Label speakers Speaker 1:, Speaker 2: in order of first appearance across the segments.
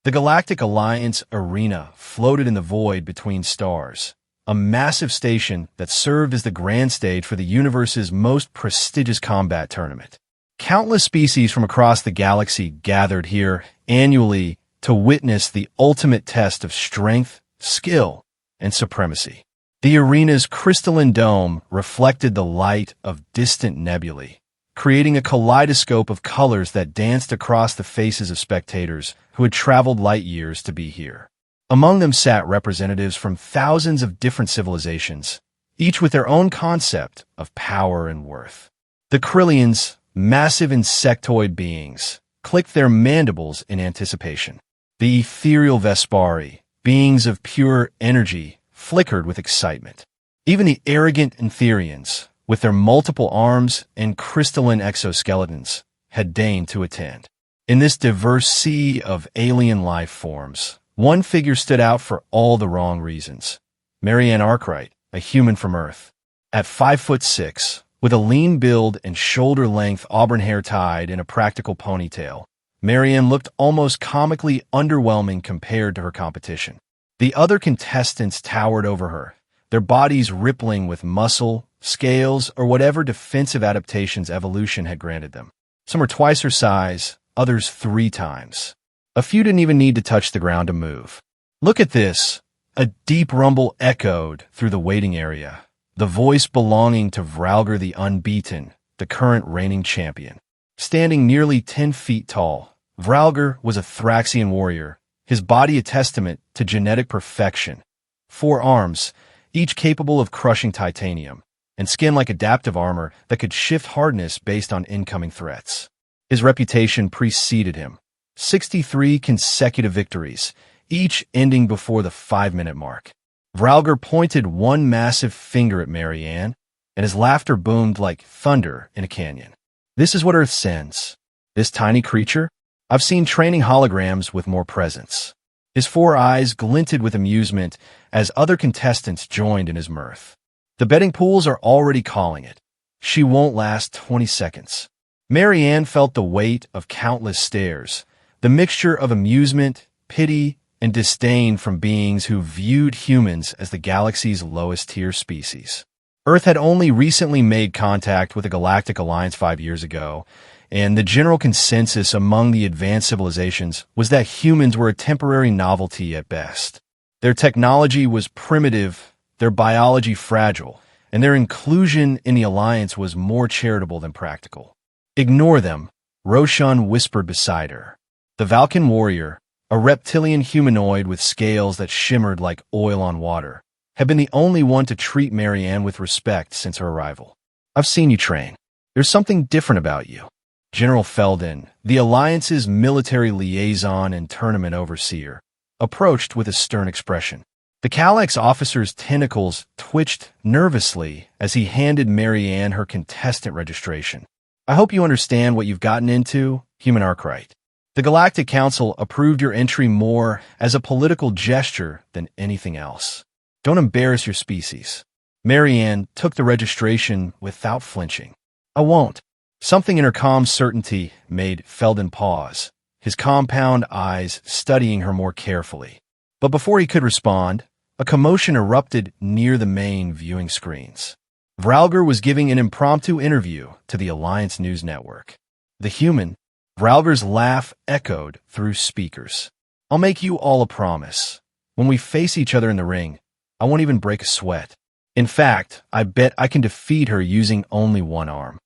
Speaker 1: The Galactic Alliance Arena floated in the void between stars, a massive station that served as the grand stage for the universe's most prestigious combat tournament. Countless species from across the galaxy gathered here annually to witness the ultimate test of strength, skill, and supremacy. The arena's crystalline dome reflected the light of distant nebulae, creating a kaleidoscope of colors that danced across the faces of spectators who had traveled light years to be here. Among them sat representatives from thousands of different civilizations, each with their own concept of power and worth. The Krillians, massive insectoid beings, clicked their mandibles in anticipation. The ethereal Vespari, beings of pure energy, flickered with excitement. Even the arrogant Etherians, with their multiple arms and crystalline exoskeletons, had deigned to attend. In this diverse sea of alien life forms, one figure stood out for all the wrong reasons. Marianne Arkwright, a human from Earth. At 5'6", with a lean build and shoulder-length auburn hair tied in a practical ponytail, Marianne looked almost comically underwhelming compared to her competition. The other contestants towered over her, their bodies rippling with muscle, scales, or whatever defensive adaptations evolution had granted them. Some were twice her size, others 3 times. A few didn't even need to touch the ground to move. "Look at this!" A deep rumble echoed through the waiting area, the voice belonging to Vralgar the Unbeaten, the current reigning champion. Standing nearly 10 feet tall, Vralgar was a Thraxian warrior, his body a testament to genetic perfection. 4 arms, each capable of crushing titanium, and skin like adaptive armor that could shift hardness based on incoming threats. His reputation preceded him. 63 consecutive victories, each ending before the 5-minute mark. Vralgar pointed one massive finger at Marianne, and his laughter boomed like thunder in a canyon. "This is what Earth sends. This tiny creature? I've seen training holograms with more presence." His 4 eyes glinted with amusement as other contestants joined in his mirth. "The betting pools are already calling it. She won't last 20 seconds. Marianne felt the weight of countless stares, the mixture of amusement, pity, and disdain from beings who viewed humans as the galaxy's lowest-tier species. Earth had only recently made contact with the Galactic Alliance 5 years ago, and the general consensus among the advanced civilizations was that humans were a temporary novelty at best. Their technology was primitive, their biology fragile, and their inclusion in the Alliance was more charitable than practical. "Ignore them," Roshan whispered beside her. The Valkan warrior, a reptilian humanoid with scales that shimmered like oil on water, had been the only one to treat Marianne with respect since her arrival. "I've seen you train. There's something different about you." General Felden, the Alliance's military liaison and tournament overseer, approached with a stern expression. The Calax officer's tentacles twitched nervously as he handed Marianne her contestant registration. "I hope you understand what you've gotten into, Human Arkwright. The Galactic Council approved your entry more as a political gesture than anything else. Don't embarrass your species." Marianne took the registration without flinching. "I won't." Something in her calm certainty made Felden pause, his compound eyes studying her more carefully. But before he could respond, a commotion erupted near the main viewing screens. Vralgar was giving an impromptu interview to the Alliance News Network. The human, Vralgar's laugh echoed through speakers. "I'll make you all a promise. When we face each other in the ring, I won't even break a sweat. In fact, I bet I can defeat her using only one arm."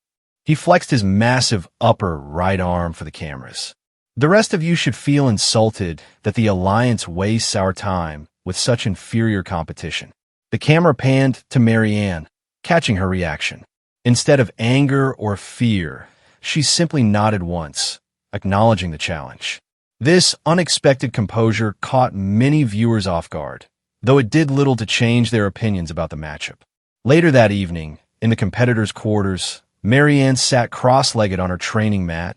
Speaker 1: He flexed his massive upper right arm for the cameras. "The rest of you should feel insulted that the Alliance wastes our time with such inferior competition." The camera panned to Marianne, catching her reaction. Instead of anger or fear, she simply nodded once, acknowledging the challenge. This unexpected composure caught many viewers off guard, though it did little to change their opinions about the matchup. Later that evening, in the competitors' quarters, Marianne sat cross-legged on her training mat,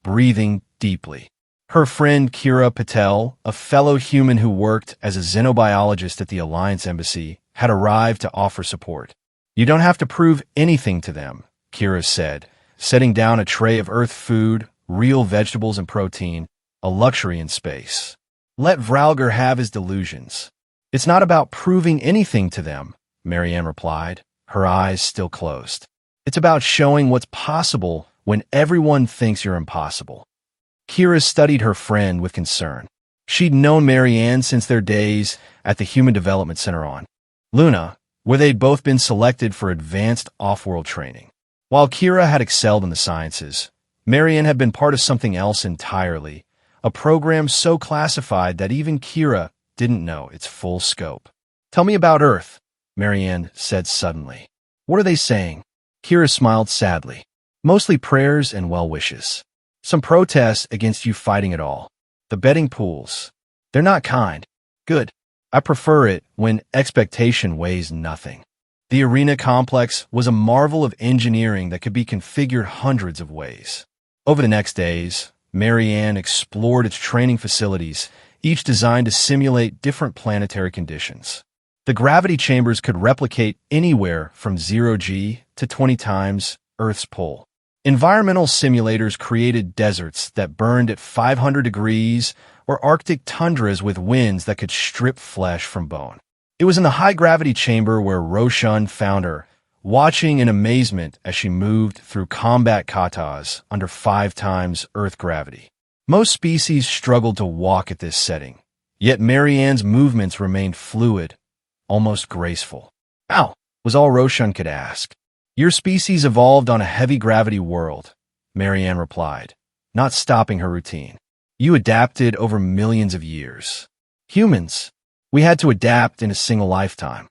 Speaker 1: breathing deeply. Her friend Kira Patel, a fellow human who worked as a xenobiologist at the Alliance Embassy, had arrived to offer support. "You don't have to prove anything to them," Kira said, setting down a tray of Earth food, real vegetables and protein, a luxury in space. Let Vralger have his delusions. It's not about proving anything to them, Marianne replied, her eyes still closed. It's about showing what's possible when everyone thinks you're impossible. Kira studied her friend with concern. She'd known Marianne since their days at the Human Development Center on Luna, where they'd both been selected for advanced off-world training. While Kira had excelled in the sciences, Marianne had been part of something else entirely, a program so classified that even Kira didn't know its full scope. "Tell me about Earth," Marianne said suddenly. "What are they saying?" Kira smiled sadly. "Mostly prayers and well wishes. Some protests against you fighting at all. The betting pools. They're not kind. Good. I prefer it when expectation weighs nothing." The arena complex was a marvel of engineering that could be configured hundreds of ways. Over the next days, Marianne explored its training facilities, each designed to simulate different planetary conditions. The gravity chambers could replicate anywhere from 0G to 20 times Earth's pull. Environmental simulators created deserts that burned at 500 degrees or Arctic tundras with winds that could strip flesh from bone. It was in the high-gravity chamber where Roshan found her, watching in amazement as she moved through combat katas under 5 times Earth gravity. Most species struggled to walk at this setting, yet Marianne's movements remained fluid, almost graceful. "Ow," was all Roshan could ask. "Your species evolved on a heavy-gravity world," Marianne replied, not stopping her routine. "You adapted over millions of years. Humans, we had to adapt in a single lifetime."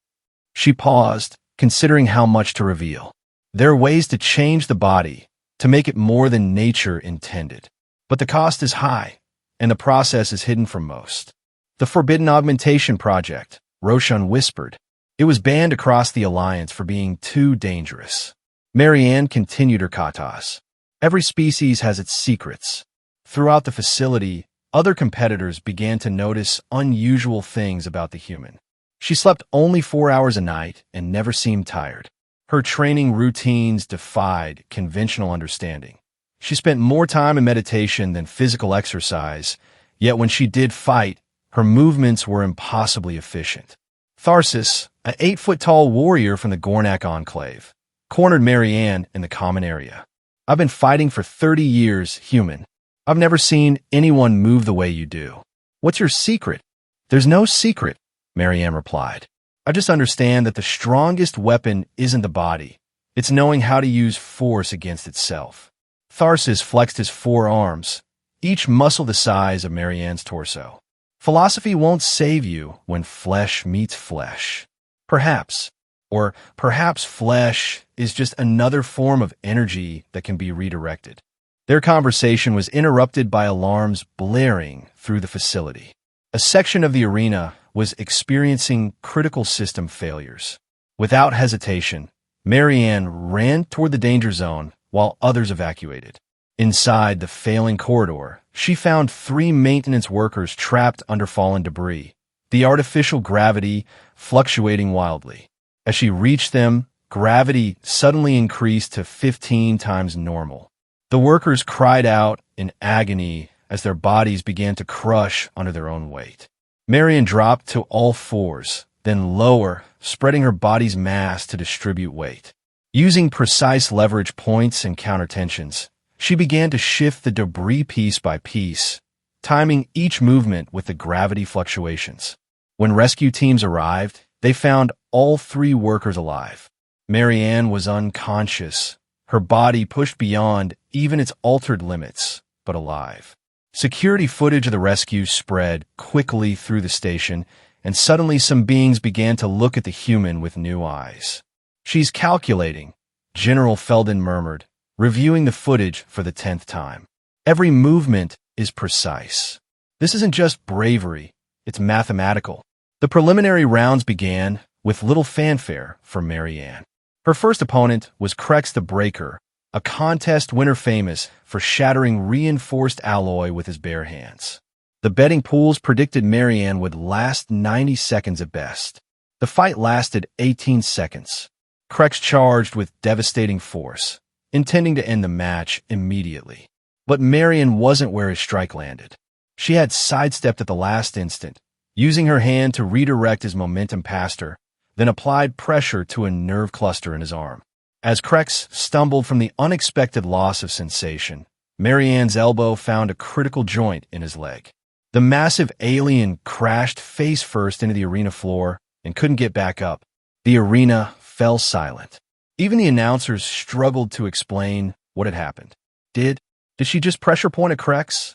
Speaker 1: She paused, considering how much to reveal. There are ways to change the body, to make it more than nature intended. But the cost is high, and the process is hidden from most. "The Forbidden Augmentation Project," Roshan whispered. It was banned across the Alliance for being too dangerous. Marianne continued her katas. "Every species has its secrets." Throughout the facility, other competitors began to notice unusual things about the human. She slept only 4 hours a night and never seemed tired. Her training routines defied conventional understanding. She spent more time in meditation than physical exercise, yet when she did fight, her movements were impossibly efficient. Tharsis, an 8-foot-tall warrior from the Gornak Enclave, cornered Marianne in the common area. "I've been fighting for 30 years, human. I've never seen anyone move the way you do. What's your secret?" "There's no secret," Marianne replied. "I just understand that the strongest weapon isn't the body. It's knowing how to use force against itself." Tharsis flexed his 4 arms, each muscle the size of Marianne's torso. "Philosophy won't save you when flesh meets flesh. Perhaps, or perhaps flesh is just another form of energy that can be redirected." Their conversation was interrupted by alarms blaring through the facility. A section of the arena was experiencing critical system failures. Without hesitation, Marianne ran toward the danger zone while others evacuated. Inside the failing corridor, she found 3 maintenance workers trapped under fallen debris, the artificial gravity fluctuating wildly. As she reached them, gravity suddenly increased to 15 times normal. The workers cried out in agony as their bodies began to crush under their own weight. Marianne dropped to all 4s, then lower, spreading her body's mass to distribute weight. Using precise leverage points and countertensions, she began to shift the debris piece by piece, timing each movement with the gravity fluctuations. When rescue teams arrived, they found all 3 workers alive. Marianne was unconscious, her body pushed beyond even its altered limits, but alive. Security footage of the rescue spread quickly through the station, and suddenly some beings began to look at the human with new eyes. "She's calculating," General Felden murmured, reviewing the footage for the 10th time. "Every movement is precise. This isn't just bravery, it's mathematical." The preliminary rounds began with little fanfare for Marianne. Her first opponent was Krex the Breaker, a contest winner famous for shattering reinforced alloy with his bare hands. The betting pools predicted Marianne would last 90 seconds at best. The fight lasted 18 seconds. Krex charged with devastating force, intending to end the match immediately. But Marianne wasn't where his strike landed. She had sidestepped at the last instant, using her hand to redirect his momentum past her, then applied pressure to a nerve cluster in his arm. As Krex stumbled from the unexpected loss of sensation, Marianne's elbow found a critical joint in his leg. The massive alien crashed face first into the arena floor and couldn't get back up. The arena fell silent. Even the announcers struggled to explain what had happened. Did she just pressure point at Krex?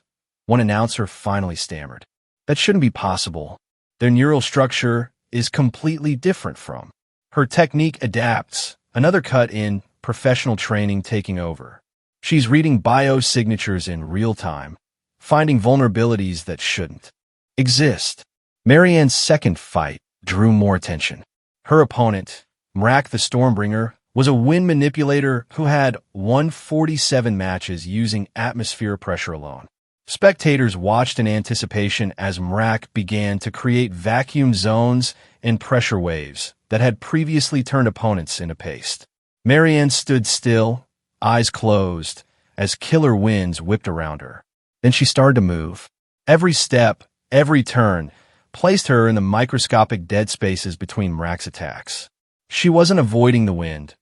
Speaker 1: One announcer finally stammered. That shouldn't be possible. Their neural structure is completely different from. Her technique adapts, another cut in professional training taking over. She's reading biosignatures in real time, finding vulnerabilities that shouldn't exist. Marianne's second fight drew more attention. Her opponent, Mrak the Stormbringer, was a wind manipulator who had won 47 matches using atmosphere pressure alone. Spectators watched in anticipation as Mrak began to create vacuum zones and pressure waves that had previously turned opponents into paste. Marianne stood still, eyes closed, as killer winds whipped around her. Then she started to move. Every step, every turn, placed her in the microscopic dead spaces between Mrak's attacks. She wasn't avoiding the wind.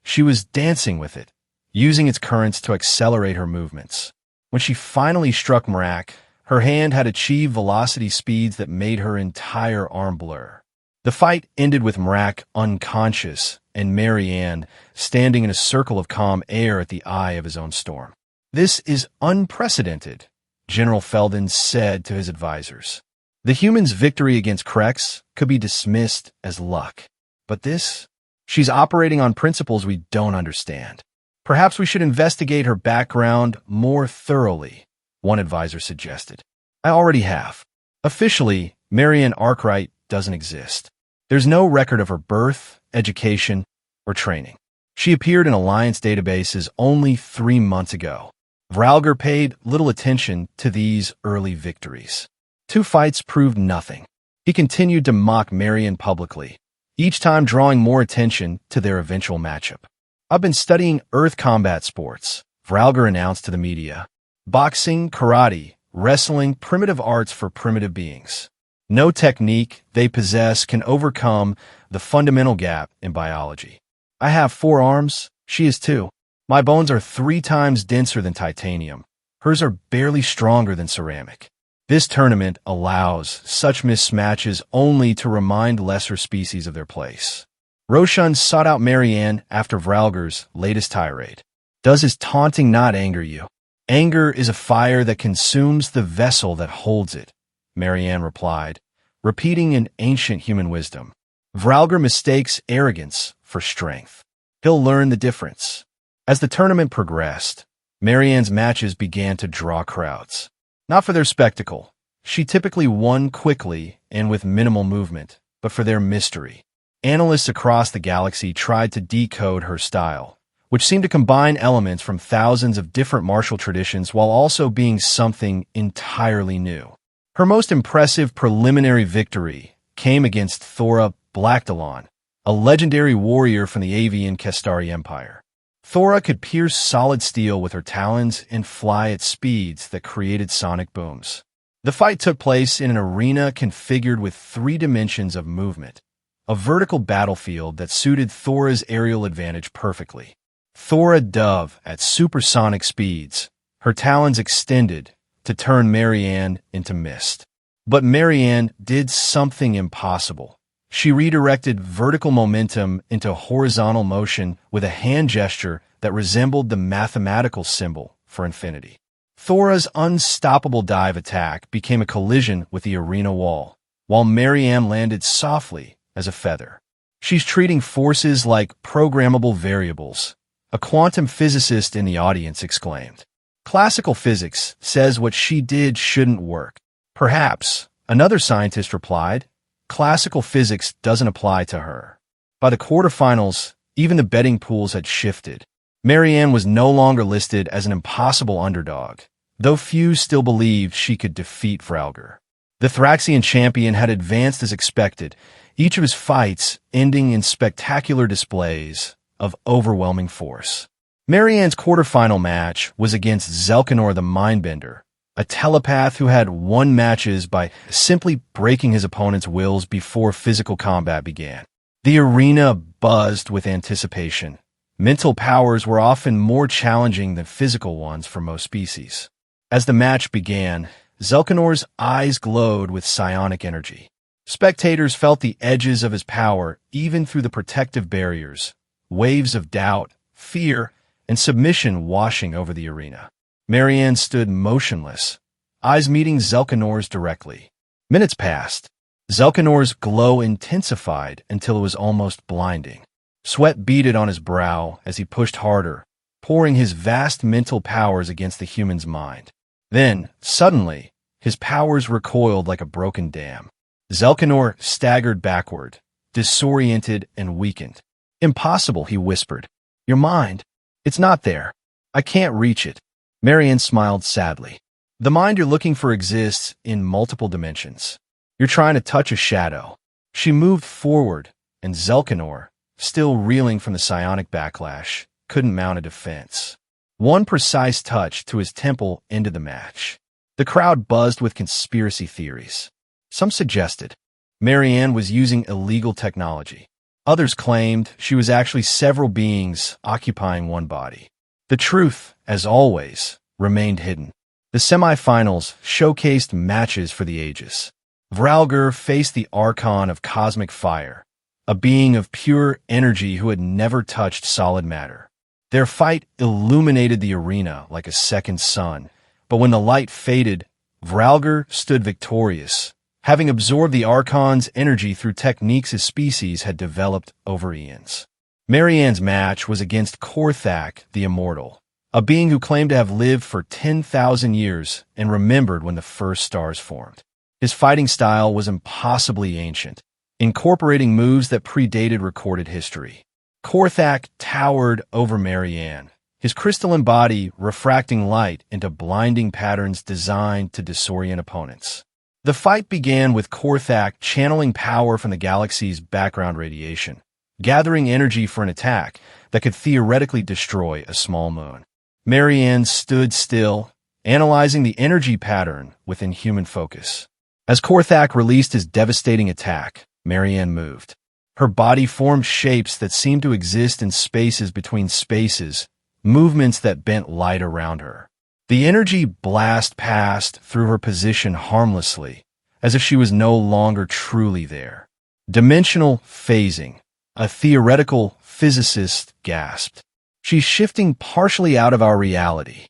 Speaker 1: She was dancing with it, using its currents to accelerate her movements. When she finally struck Mrak, her hand had achieved velocity speeds that made her entire arm blur. The fight ended with Mrak unconscious and Marianne standing in a circle of calm air at the eye of his own storm. "This is unprecedented," General Felden said to his advisors. The human's victory against Krex could be dismissed as luck. But this? She's operating on principles we don't understand. Perhaps we should investigate her background more thoroughly, one advisor suggested. I already have. Officially, Marianne Arkwright doesn't exist. There's no record of her birth, education, or training. She appeared in Alliance databases only 3 months ago. Vralger paid little attention to these early victories. 2 fights proved nothing. He continued to mock Marianne publicly, each time drawing more attention to their eventual matchup. "I've been studying Earth combat sports," Vralger announced to the media. "Boxing, karate, wrestling, primitive arts for primitive beings. No technique they possess can overcome the fundamental gap in biology. I have 4 arms, she has 2. My bones are 3 times denser than titanium. Hers are barely stronger than ceramic. This tournament allows such mismatches only to remind lesser species of their place." Roshan sought out Marianne after Vralger's latest tirade. "Does his taunting not anger you?" "Anger is a fire that consumes the vessel that holds it," Marianne replied, repeating an ancient human wisdom. "Vralger mistakes arrogance for strength. He'll learn the difference." As the tournament progressed, Marianne's matches began to draw crowds. Not for their spectacle. She typically won quickly and with minimal movement, but for their mystery. Analysts across the galaxy tried to decode her style, which seemed to combine elements from thousands of different martial traditions while also being something entirely new. Her most impressive preliminary victory came against Thora Blackdalon, a legendary warrior from the Avian Kestari Empire. Thora could pierce solid steel with her talons and fly at speeds that created sonic booms. The fight took place in an arena configured with 3 dimensions of movement, a vertical battlefield that suited Thora's aerial advantage perfectly. Thora dove at supersonic speeds, her talons extended to turn Marianne into mist. But Marianne did something impossible. She redirected vertical momentum into horizontal motion with a hand gesture that resembled the mathematical symbol for infinity. Thora's unstoppable dive attack became a collision with the arena wall, while Marianne landed softly as a feather. "She's treating forces like programmable variables," a quantum physicist in the audience exclaimed. "Classical physics says what she did shouldn't work." "Perhaps," another scientist replied, "classical physics doesn't apply to her." By the quarterfinals, even the betting pools had shifted. Marianne was no longer listed as an impossible underdog, though few still believed she could defeat Vralger. The Thraxian champion had advanced as expected, each of his fights ending in spectacular displays of overwhelming force. Marianne's quarterfinal match was against Zelkanor the Mindbender, a telepath who had won matches by simply breaking his opponent's wills before physical combat began. The arena buzzed with anticipation. Mental powers were often more challenging than physical ones for most species. As the match began, Zelkanor's eyes glowed with psionic energy. Spectators felt the edges of his power even through the protective barriers, waves of doubt, fear, and submission washing over the arena. Marianne stood motionless, eyes meeting Zelkanor's directly. Minutes passed. Zelkanor's glow intensified until it was almost blinding. Sweat beaded on his brow as he pushed harder, pouring his vast mental powers against the human's mind. Then, suddenly, his powers recoiled like a broken dam. Zelkanor staggered backward, disoriented and weakened. "Impossible," he whispered. "Your mind. It's not there. I can't reach it." Marianne smiled sadly. "The mind you're looking for exists in multiple dimensions. You're trying to touch a shadow." She moved forward, and Zelkanor, still reeling from the psionic backlash, couldn't mount a defense. One precise touch to his temple ended the match. The crowd buzzed with conspiracy theories. Some suggested Marianne was using illegal technology. Others claimed she was actually several beings occupying one body. The truth, as always, remained hidden. The semifinals showcased matches for the ages. Vralgur faced the Archon of Cosmic Fire, a being of pure energy who had never touched solid matter. Their fight illuminated the arena like a second sun, but when the light faded, Vralgur stood victorious, having absorbed the Archon's energy through techniques his species had developed over eons. Marianne's match was against Korthak the Immortal, a being who claimed to have lived for 10,000 years and remembered when the first stars formed. His fighting style was impossibly ancient, incorporating moves that predated recorded history. Korthak towered over Marianne, his crystalline body refracting light into blinding patterns designed to disorient opponents. The fight began with Korthak channeling power from the galaxy's background radiation, gathering energy for an attack that could theoretically destroy a small moon. Marianne stood still, analyzing the energy pattern with inhuman focus. As Korthak released his devastating attack, Marianne moved. Her body formed shapes that seemed to exist in spaces between spaces, movements that bent light around her. The energy blast passed through her position harmlessly, as if she was no longer truly there. Dimensional phasing, a theoretical physicist gasped. "She's shifting partially out of our reality."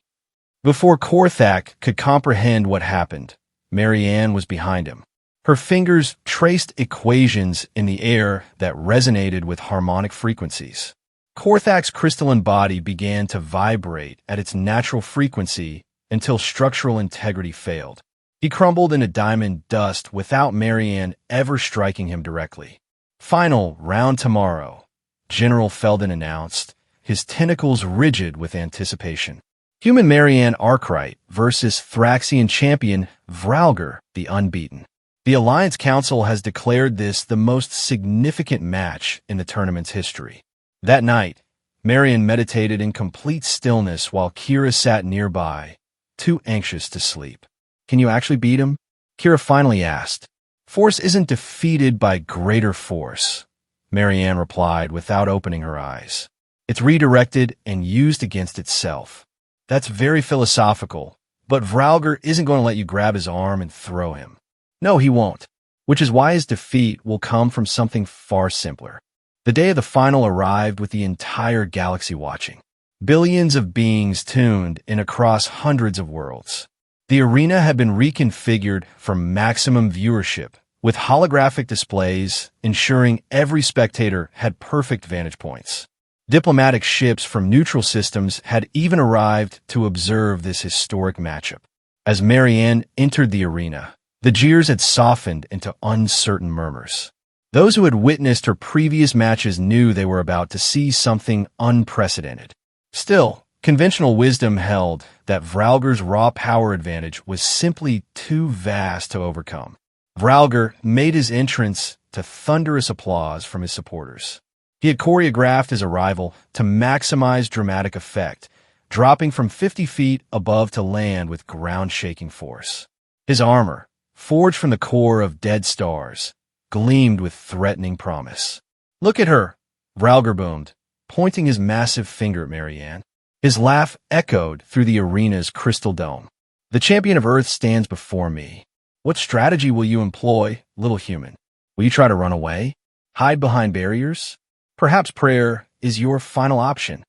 Speaker 1: Before Korthak could comprehend what happened, Marianne was behind him. Her fingers traced equations in the air that resonated with harmonic frequencies. Korthak's crystalline body began to vibrate at its natural frequency until structural integrity failed. He crumbled into diamond dust without Marianne ever striking him directly. "Final round tomorrow," General Felden announced, his tentacles rigid with anticipation. Human Marianne Arkwright versus Thraxian champion Vralgur the Unbeaten. The Alliance Council has declared this the most significant match in the tournament's history. That night, Marianne meditated in complete stillness while Kira sat nearby, too anxious to sleep. "Can you actually beat him?" Kira finally asked. "Force isn't defeated by greater force," Marianne replied without opening her eyes. "It's redirected and used against itself." "That's very philosophical, but Vralgur isn't going to let you grab his arm and throw him." "No, he won't," which is why his defeat will come from something far simpler. The day of the final arrived with the entire galaxy watching. Billions of beings tuned in across hundreds of worlds. The arena had been reconfigured for maximum viewership, with holographic displays ensuring every spectator had perfect vantage points. Diplomatic ships from neutral systems had even arrived to observe this historic matchup. As Marianne entered the arena, the jeers had softened into uncertain murmurs. Those who had witnessed her previous matches knew they were about to see something unprecedented. Still, conventional wisdom held that Vralgur's raw power advantage was simply too vast to overcome. Vralgur made his entrance to thunderous applause from his supporters. He had choreographed his arrival to maximize dramatic effect, dropping from 50 feet above to land with ground-shaking force. His armor, forged from the core of dead stars, gleamed with threatening promise. "Look at her," Vralgar boomed, pointing his massive finger at Marianne. His laugh echoed through the arena's crystal dome. "The champion of Earth stands before me. What strategy will you employ, little human? Will you try to run away? Hide behind barriers? Perhaps prayer is your final option."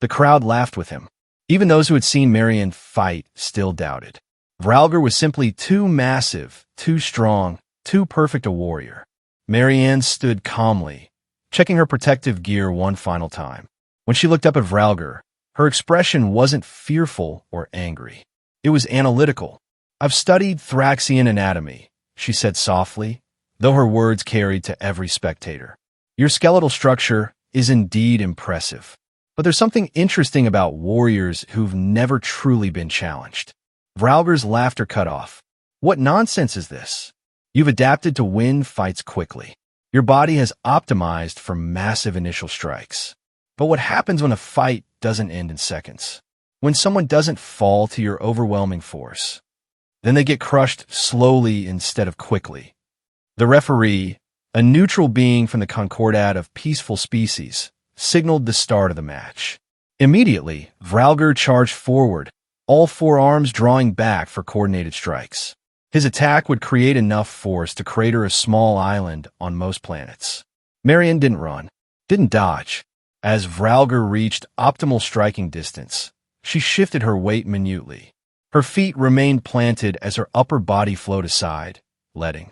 Speaker 1: The crowd laughed with him. Even those who had seen Marianne fight still doubted. Vralgar was simply too massive, too strong, too perfect a warrior. Marianne stood calmly, checking her protective gear one final time. When she looked up at Vralgar, her expression wasn't fearful or angry. It was analytical. "I've studied Thraxian anatomy," she said softly, though her words carried to every spectator. "Your skeletal structure is indeed impressive. But there's something interesting about warriors who've never truly been challenged." Vralgar's laughter cut off. "What nonsense is this? You've adapted to win fights quickly. Your body has optimized for massive initial strikes. But what happens when a fight doesn't end in seconds? When someone doesn't fall to your overwhelming force? Then they get crushed slowly instead of quickly." The referee, a neutral being from the Concordat of peaceful species, signaled the start of the match. Immediately, Vralgar charged forward, all four arms drawing back for coordinated strikes. His attack would create enough force to crater a small island on most planets. Marianne didn't run, didn't dodge. As Vralgar reached optimal striking distance, she shifted her weight minutely. Her feet remained planted as her upper body flowed aside, letting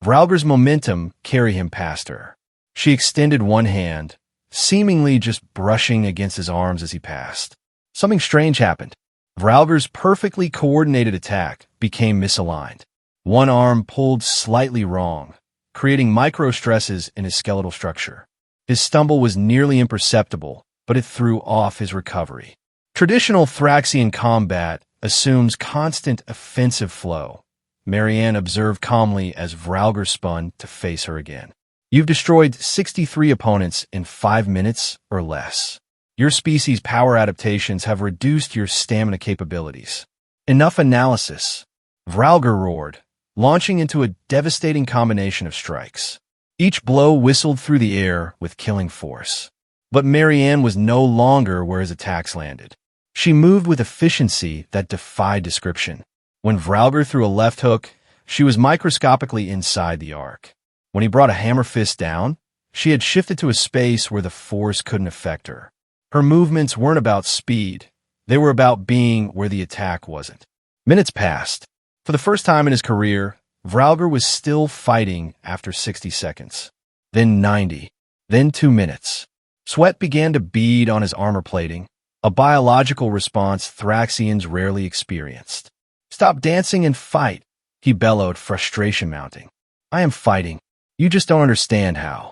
Speaker 1: Vralgar's momentum carry him past her. She extended one hand, seemingly just brushing against his arms as he passed. Something strange happened. Vralgar's perfectly coordinated attack became misaligned. One arm pulled slightly wrong, creating micro-stresses in his skeletal structure. His stumble was nearly imperceptible, but it threw off his recovery. Traditional Thraxian combat assumes constant offensive flow. Marianne observed calmly as Vralgar spun to face her again. "You've destroyed 63 opponents in 5 minutes or less. Your species' power adaptations have reduced your stamina capabilities. Enough analysis," Vralgar roared, launching into a devastating combination of strikes. Each blow whistled through the air with killing force. But Marianne was no longer where his attacks landed. She moved with efficiency that defied description. When Vralgar threw a left hook, she was microscopically inside the arc. When he brought a hammer fist down, she had shifted to a space where the force couldn't affect her. Her movements weren't about speed. They were about being where the attack wasn't. Minutes passed. For the first time in his career, Vralgar was still fighting after 60 seconds. Then 90. Then 2 minutes. Sweat began to bead on his armor plating, a biological response Thraxians rarely experienced. "Stop dancing and fight," he bellowed, frustration mounting. "I am fighting. You just don't understand how."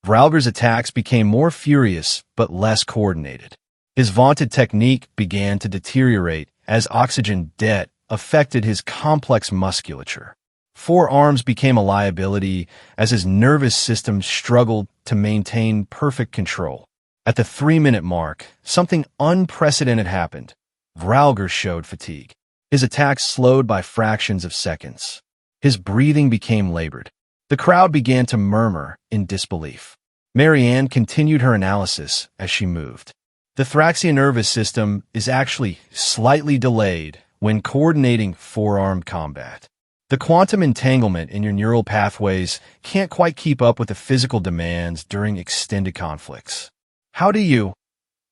Speaker 1: Vralgar's attacks became more furious but less coordinated. His vaunted technique began to deteriorate as oxygen debt affected his complex musculature. 4 arms became a liability as his nervous system struggled to maintain perfect control. At the 3-minute mark, something unprecedented happened. Vralgar showed fatigue. His attacks slowed by fractions of seconds. His breathing became labored. The crowd began to murmur in disbelief. Marianne continued her analysis as she moved. The Thraxian nervous system is actually slightly delayed when coordinating four-armed combat. The quantum entanglement in your neural pathways can't quite keep up with the physical demands during extended conflicts. "How do you?"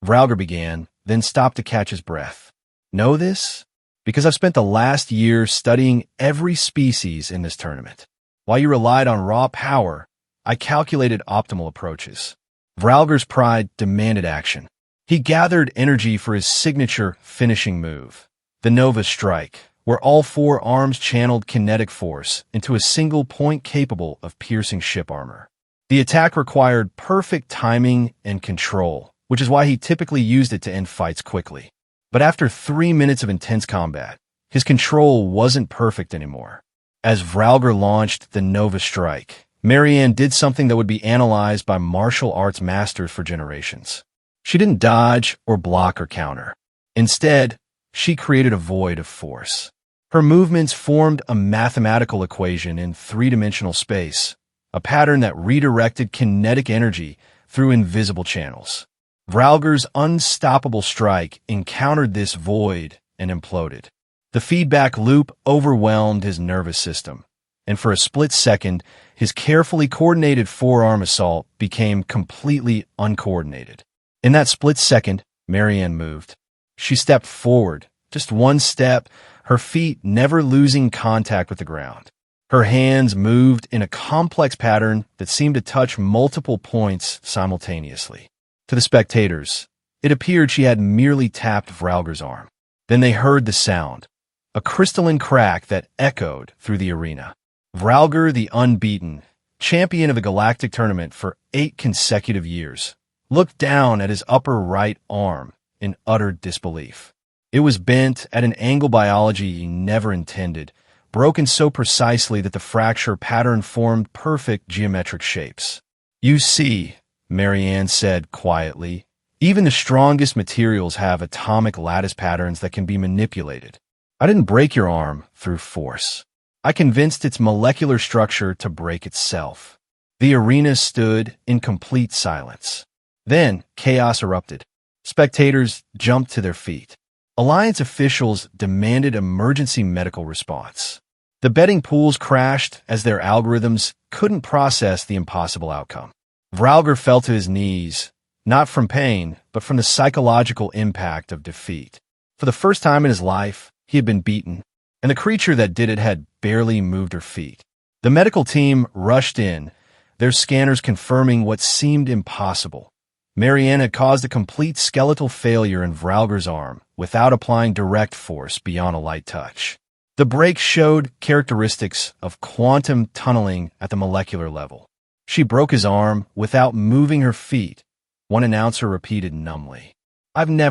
Speaker 1: Vralgar began, then stopped to catch his breath. "Know this? Because I've spent the last year studying every species in this tournament. While you relied on raw power, I calculated optimal approaches." Vralgar's pride demanded action. He gathered energy for his signature finishing move, the Nova Strike, where all 4 arms channeled kinetic force into a single point capable of piercing ship armor. The attack required perfect timing and control, which is why he typically used it to end fights quickly. But after 3 minutes of intense combat, his control wasn't perfect anymore. As Vralgar launched the Nova Strike, Marianne did something that would be analyzed by martial arts masters for generations. She didn't dodge or block or counter. Instead, she created a void of force. Her movements formed a mathematical equation in three-dimensional space, a pattern that redirected kinetic energy through invisible channels. Vralger's unstoppable strike encountered this void and imploded. The feedback loop overwhelmed his nervous system, and for a split second, his carefully coordinated forearm assault became completely uncoordinated. In that split second, Marianne moved. She stepped forward, just one step, her feet never losing contact with the ground. Her hands moved in a complex pattern that seemed to touch multiple points simultaneously. To the spectators, it appeared she had merely tapped Vralger's arm. Then they heard the sound, a crystalline crack that echoed through the arena. Vralger, the unbeaten, champion of the Galactic Tournament for 8 consecutive years, looked down at his upper right arm in utter disbelief. It was bent at an angle biology he never intended, broken so precisely that the fracture pattern formed perfect geometric shapes. "You see," Marianne said quietly, "even the strongest materials have atomic lattice patterns that can be manipulated. I didn't break your arm through force. I convinced its molecular structure to break itself." The arena stood in complete silence. Then chaos erupted. Spectators jumped to their feet. Alliance officials demanded emergency medical response. The betting pools crashed as their algorithms couldn't process the impossible outcome. Vralger fell to his knees, not from pain, but from the psychological impact of defeat. For the first time in his life, he had been beaten, and the creature that did it had barely moved her feet. The medical team rushed in, their scanners confirming what seemed impossible. Marianne had caused a complete skeletal failure in Vralger's arm without applying direct force beyond a light touch. The break showed characteristics of quantum tunneling at the molecular level. She broke his arm without moving her feet, one announcer repeated numbly. I don't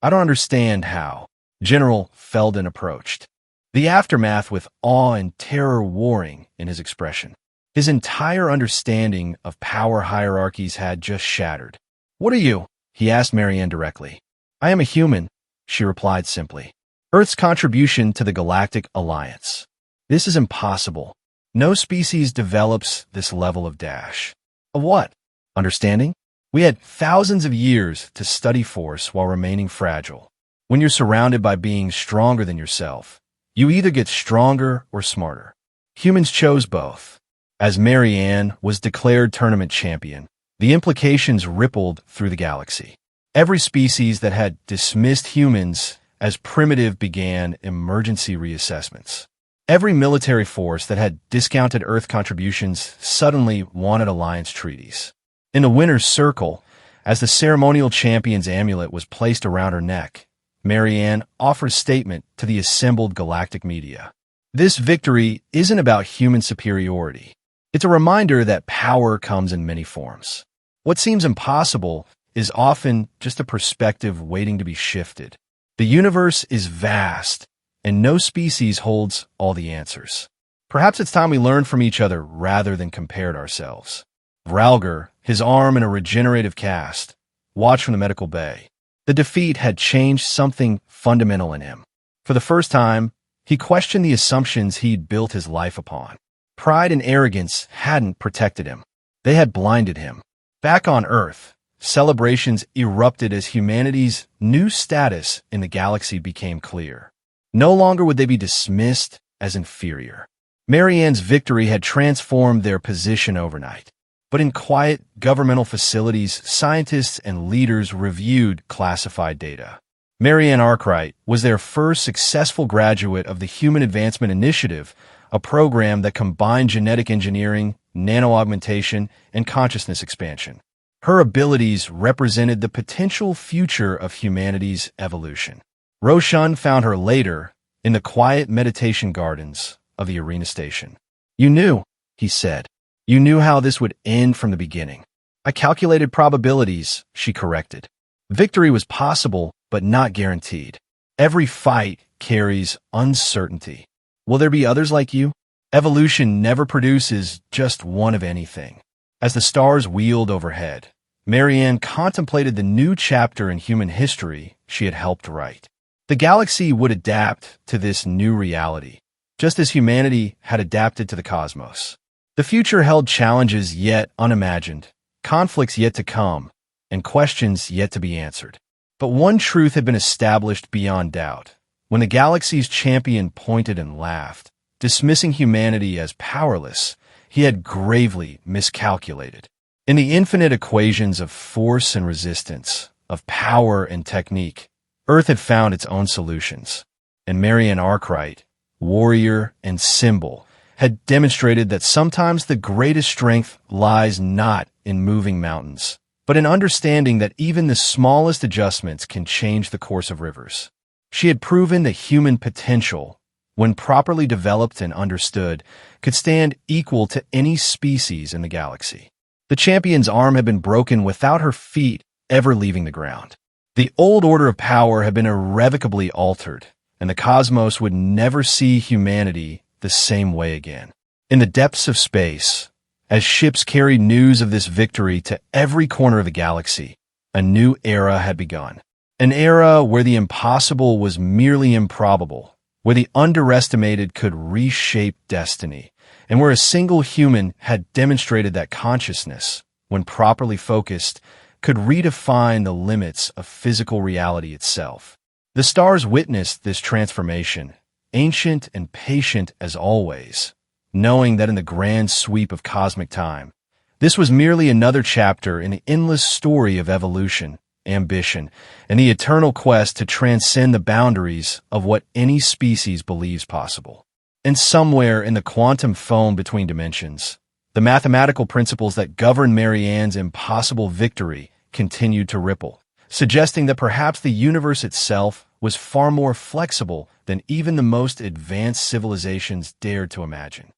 Speaker 1: understand how." General Felden approached, the aftermath with awe and terror warring in his expression. His entire understanding of power hierarchies had just shattered. "What are you?" he asked Marianne directly. "I am a human," she replied simply. "Earth's contribution to the Galactic Alliance. This is impossible. No species develops this level of dash." "Of what? Understanding? We had thousands of years to study force while remaining fragile. When you're surrounded by beings stronger than yourself, you either get stronger or smarter. Humans chose both." As Marianne was declared tournament champion, the implications rippled through the galaxy. Every species that had dismissed humans as primitive began emergency reassessments. Every military force that had discounted Earth contributions suddenly wanted alliance treaties. In the winner's circle, as the ceremonial champion's amulet was placed around her neck, Marianne offered a statement to the assembled galactic media. This victory isn't about human superiority. It's a reminder that power comes in many forms. What seems impossible is often just a perspective waiting to be shifted. The universe is vast, and no species holds all the answers. Perhaps it's time we learned from each other rather than compared ourselves. Vralger, his arm in a regenerative cast, watched from the medical bay. The defeat had changed something fundamental in him. For the first time, he questioned the assumptions he'd built his life upon. Pride and arrogance hadn't protected him. They had blinded him. Back on Earth, celebrations erupted as humanity's new status in the galaxy became clear. No longer would they be dismissed as inferior. Marianne's victory had transformed their position overnight. But in quiet governmental facilities, scientists and leaders reviewed classified data. Marianne Arkwright was their first successful graduate of the Human Advancement Initiative, a program that combined genetic engineering, nano-augmentation, and consciousness expansion. Her abilities represented the potential future of humanity's evolution. Roshan found her later in the quiet meditation gardens of the arena station. "You knew," he said. "You knew how this would end from the beginning." "I calculated probabilities," she corrected. Victory was possible, but not guaranteed. Every fight carries uncertainty. Will there be others like you? Evolution never produces just one of anything. As the stars wheeled overhead, Marianne contemplated the new chapter in human history she had helped write. The galaxy would adapt to this new reality, just as humanity had adapted to the cosmos. The future held challenges yet unimagined, conflicts yet to come, and questions yet to be answered. But one truth had been established beyond doubt. When the galaxy's champion pointed and laughed, dismissing humanity as powerless, he had gravely miscalculated. In the infinite equations of force and resistance, of power and technique, Earth had found its own solutions. And Marianne Arkwright, warrior and symbol, had demonstrated that sometimes the greatest strength lies not in moving mountains, but in understanding that even the smallest adjustments can change the course of rivers. She had proven that human potential, when properly developed and understood, could stand equal to any species in the galaxy. The champion's arm had been broken without her feet ever leaving the ground. The old order of power had been irrevocably altered, and the cosmos would never see humanity the same way again. In the depths of space, as ships carried news of this victory to every corner of the galaxy, a new era had begun. An era where the impossible was merely improbable, where the underestimated could reshape destiny, and where a single human had demonstrated that consciousness, when properly focused, could redefine the limits of physical reality itself. The stars witnessed this transformation, ancient and patient as always, knowing that in the grand sweep of cosmic time, this was merely another chapter in the endless story of evolution, ambition, and the eternal quest to transcend the boundaries of what any species believes possible. And somewhere in the quantum foam between dimensions, the mathematical principles that govern Marianne's impossible victory continued to ripple, suggesting that perhaps the universe itself was far more flexible than even the most advanced civilizations dared to imagine.